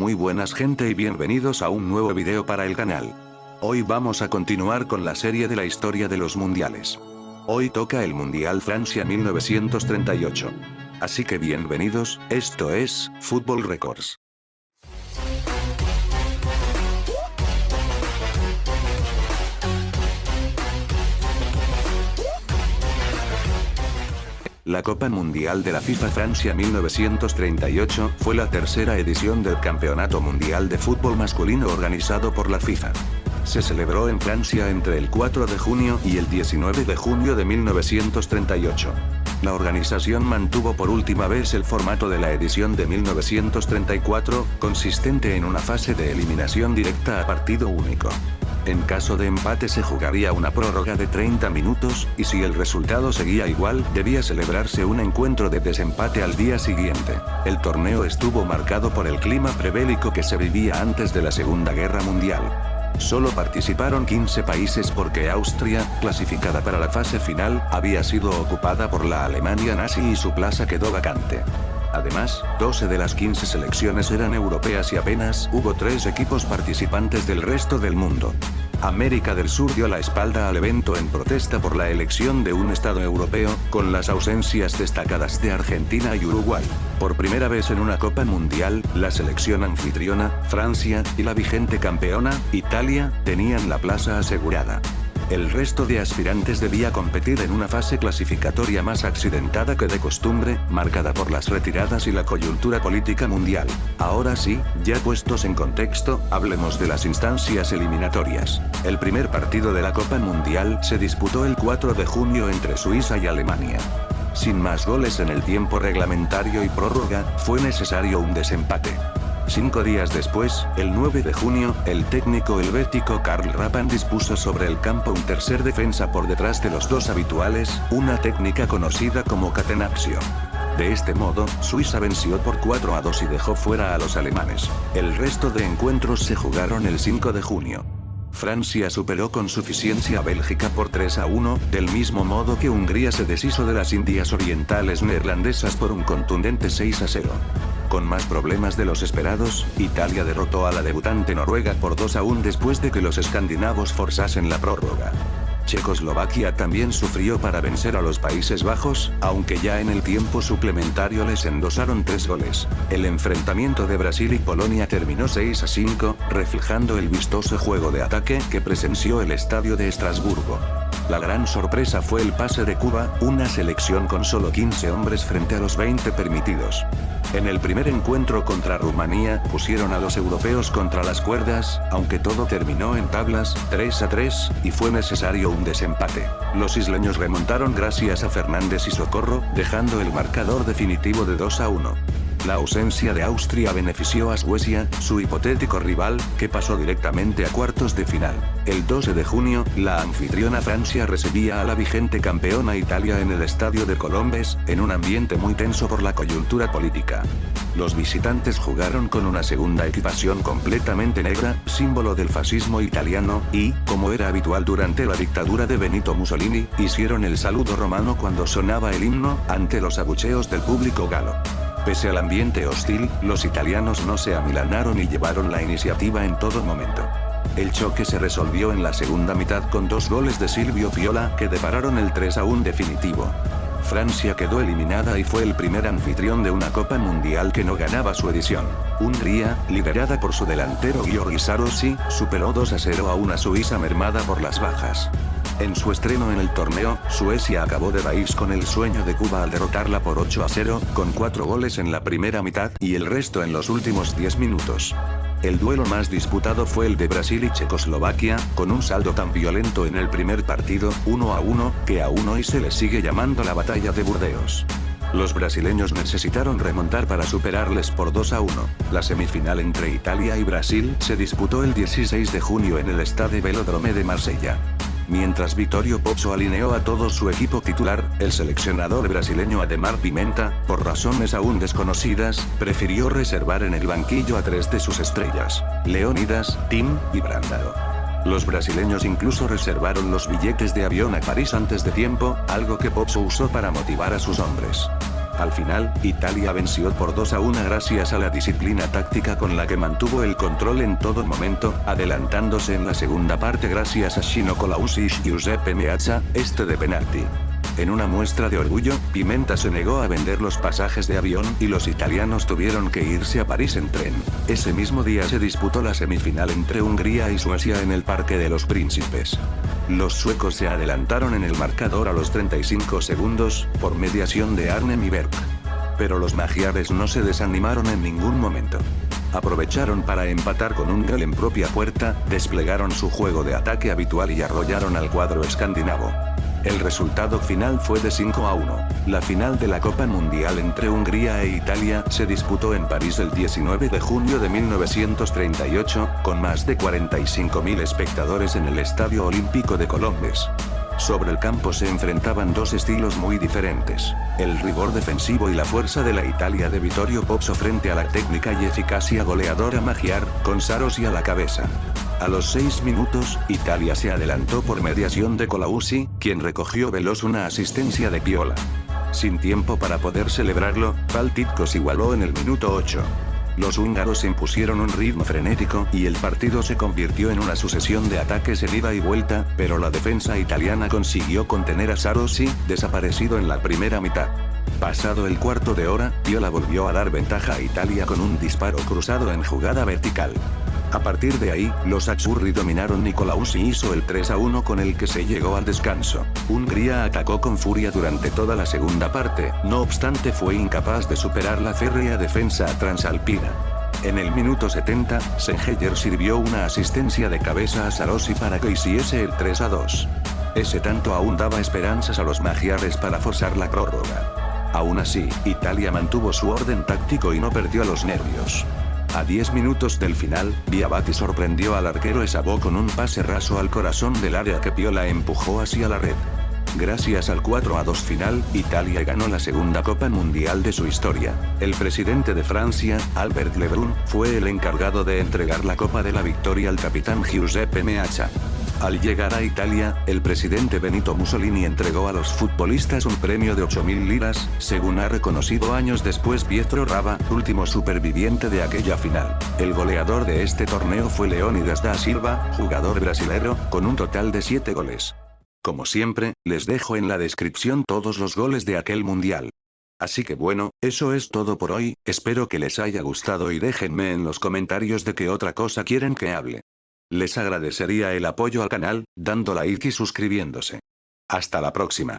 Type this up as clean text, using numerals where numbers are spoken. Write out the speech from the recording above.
Muy buenas gente y bienvenidos a un nuevo video para el canal. Hoy vamos a continuar con la serie de la historia de los mundiales. Hoy toca el Mundial Francia 1938. Así que bienvenidos, esto es Football Records. La Copa Mundial de la FIFA Francia 1938 fue la tercera edición del Campeonato Mundial de Fútbol Masculino organizado por la FIFA. Se celebró en Francia entre el 4 de junio y el 19 de junio de 1938. La organización mantuvo por última vez el formato de la edición de 1934, consistente en una fase de eliminación directa a partido único. En caso de empate se jugaría una prórroga de 30 minutos, y si el resultado seguía igual, debía celebrarse un encuentro de desempate al día siguiente. El torneo estuvo marcado por el clima prebélico que se vivía antes de la Segunda Guerra Mundial. Solo participaron 15 países porque Austria, clasificada para la fase final, había sido ocupada por la Alemania nazi y su plaza quedó vacante. Además, 12 de las 15 selecciones eran europeas y apenas hubo 3 equipos participantes del resto del mundo. América del Sur dio la espalda al evento en protesta por la elección de un estado europeo, con las ausencias destacadas de Argentina y Uruguay. Por primera vez en una Copa Mundial, la selección anfitriona, Francia, y la vigente campeona, Italia, tenían la plaza asegurada. El resto de aspirantes debía competir en una fase clasificatoria más accidentada que de costumbre, marcada por las retiradas y la coyuntura política mundial. Ahora sí, ya puestos en contexto, hablemos de las instancias eliminatorias. El primer partido de la Copa Mundial se disputó el 4 de junio entre Suiza y Alemania. Sin más goles en el tiempo reglamentario y prórroga, fue necesario un desempate. 5 días después, el 9 de junio, el técnico helvético Karl Rappan dispuso sobre el campo un tercer defensa por detrás de los dos habituales, una técnica conocida como catenaccio. De este modo, Suiza venció por 4-2 y dejó fuera a los alemanes. El resto de encuentros se jugaron el 5 de junio. Francia superó con suficiencia a Bélgica por 3-1, del mismo modo que Hungría se deshizo de las Indias Orientales neerlandesas por un contundente 6-0. Con más problemas de los esperados, Italia derrotó a la debutante Noruega por 2-1 después de que los escandinavos forzasen la prórroga. Checoslovaquia también sufrió para vencer a los Países Bajos, aunque ya en el tiempo suplementario les endosaron 3 goles. El enfrentamiento de Brasil y Polonia terminó 6-5, reflejando el vistoso juego de ataque que presenció el estadio de Estrasburgo. La gran sorpresa fue el pase de Cuba, una selección con solo 15 hombres frente a los 20 permitidos. En el primer encuentro contra Rumanía, pusieron a los europeos contra las cuerdas, aunque todo terminó en tablas, 3-3, y fue necesario un desempate. Los isleños remontaron gracias a Fernández y Socorro, dejando el marcador definitivo de 2-1. La ausencia de Austria benefició a Suecia, su hipotético rival, que pasó directamente a cuartos de final. El 12 de junio, la anfitriona Francia recibía a la vigente campeona Italia en el estadio de Colombes, en un ambiente muy tenso por la coyuntura política. Los visitantes jugaron con una segunda equipación completamente negra, símbolo del fascismo italiano, y, como era habitual durante la dictadura de Benito Mussolini, hicieron el saludo romano cuando sonaba el himno, ante los abucheos del público galo. Pese al ambiente hostil, los italianos no se amilanaron y llevaron la iniciativa en todo momento. El choque se resolvió en la segunda mitad con 2 goles de Silvio Piola que depararon el 3-1 definitivo. Francia quedó eliminada y fue el primer anfitrión de una Copa Mundial que no ganaba su edición. Hungría, liderada por su delantero György Sarosi, superó 2-0 a una Suiza mermada por las bajas. En su estreno en el torneo, Suecia acabó de raíz con el sueño de Cuba al derrotarla por 8-0, con 4 goles en la primera mitad y el resto en los últimos 10 minutos. El duelo más disputado fue el de Brasil y Checoslovaquia, con un saldo tan violento en el primer partido, 1-1, que aún hoy se le sigue llamando la Batalla de Burdeos. Los brasileños necesitaron remontar para superarles por 2-1. La semifinal entre Italia y Brasil se disputó el 16 de junio en el Stade Velódromo de Marsella. Mientras Vittorio Pozzo alineó a todo su equipo titular, el seleccionador brasileño Ademar Pimenta, por razones aún desconocidas, prefirió reservar en el banquillo a 3 de sus estrellas, Leónidas, Tim y Brandao. Los brasileños incluso reservaron los billetes de avión a París antes de tiempo, algo que Pozzo usó para motivar a sus hombres. Al final, Italia venció por 2-1 gracias a la disciplina táctica con la que mantuvo el control en todo momento, adelantándose en la segunda parte gracias a Gino Colausi y Giuseppe Meazza, de penalti. En una muestra de orgullo, Pimenta se negó a vender los pasajes de avión y los italianos tuvieron que irse a París en tren. Ese mismo día se disputó la semifinal entre Hungría y Suecia en el Parque de los Príncipes. Los suecos se adelantaron en el marcador a los 35 segundos, por mediación de Arne Nyberg. Pero los magiares no se desanimaron en ningún momento. Aprovecharon para empatar con un gol en propia puerta, desplegaron su juego de ataque habitual y arrollaron al cuadro escandinavo. El resultado final fue de 5-1. La final de la Copa Mundial entre Hungría e Italia se disputó en París el 19 de junio de 1938, con más de 45.000 espectadores en el Estadio Olímpico de Colombes. Sobre el campo se enfrentaban dos estilos muy diferentes: el rigor defensivo y la fuerza de la Italia de Vittorio Pozzo frente a la técnica y eficacia goleadora Magyar, con Sarosi a la cabeza. A los 6 minutos, Italia se adelantó por mediación de Colausi, quien recogió veloz una asistencia de Piola. Sin tiempo para poder celebrarlo, Paltitkos igualó en el minuto 8. Los húngaros impusieron un ritmo frenético y el partido se convirtió en una sucesión de ataques en ida y vuelta, pero la defensa italiana consiguió contener a Sarosi, desaparecido en la primera mitad. Pasado el cuarto de hora, Piola volvió a dar ventaja a Italia con un disparo cruzado en jugada vertical. A partir de ahí, los azzurri dominaron y Colausi hizo el 3-1 con el que se llegó al descanso. Hungría atacó con furia durante toda la segunda parte, no obstante fue incapaz de superar la férrea defensa transalpina. En el minuto 70, Sengeyer sirvió una asistencia de cabeza a Sarosi para que hiciese el 3-2. Ese tanto aún daba esperanzas a los magiares para forzar la prórroga. Aún así, Italia mantuvo su orden táctico y no perdió los nervios. A 10 minutos del final, Diabate sorprendió al arquero Esabo con un pase raso al corazón del área que Piola empujó hacia la red. Gracias al 4-2 final, Italia ganó la segunda Copa Mundial de su historia. El presidente de Francia, Albert Lebrun, fue el encargado de entregar la Copa de la Victoria al capitán Giuseppe Meazza. Al llegar a Italia, el presidente Benito Mussolini entregó a los futbolistas un premio de 8.000 liras, según ha reconocido años después Pietro Rava, último superviviente de aquella final. El goleador de este torneo fue Leônidas da Silva, jugador brasilero, con un total de 7 goles. Como siempre, les dejo en la descripción todos los goles de aquel mundial. Así que bueno, eso es todo por hoy, espero que les haya gustado y déjenme en los comentarios de qué otra cosa quieren que hable. Les agradecería el apoyo al canal, dando like y suscribiéndose. Hasta la próxima.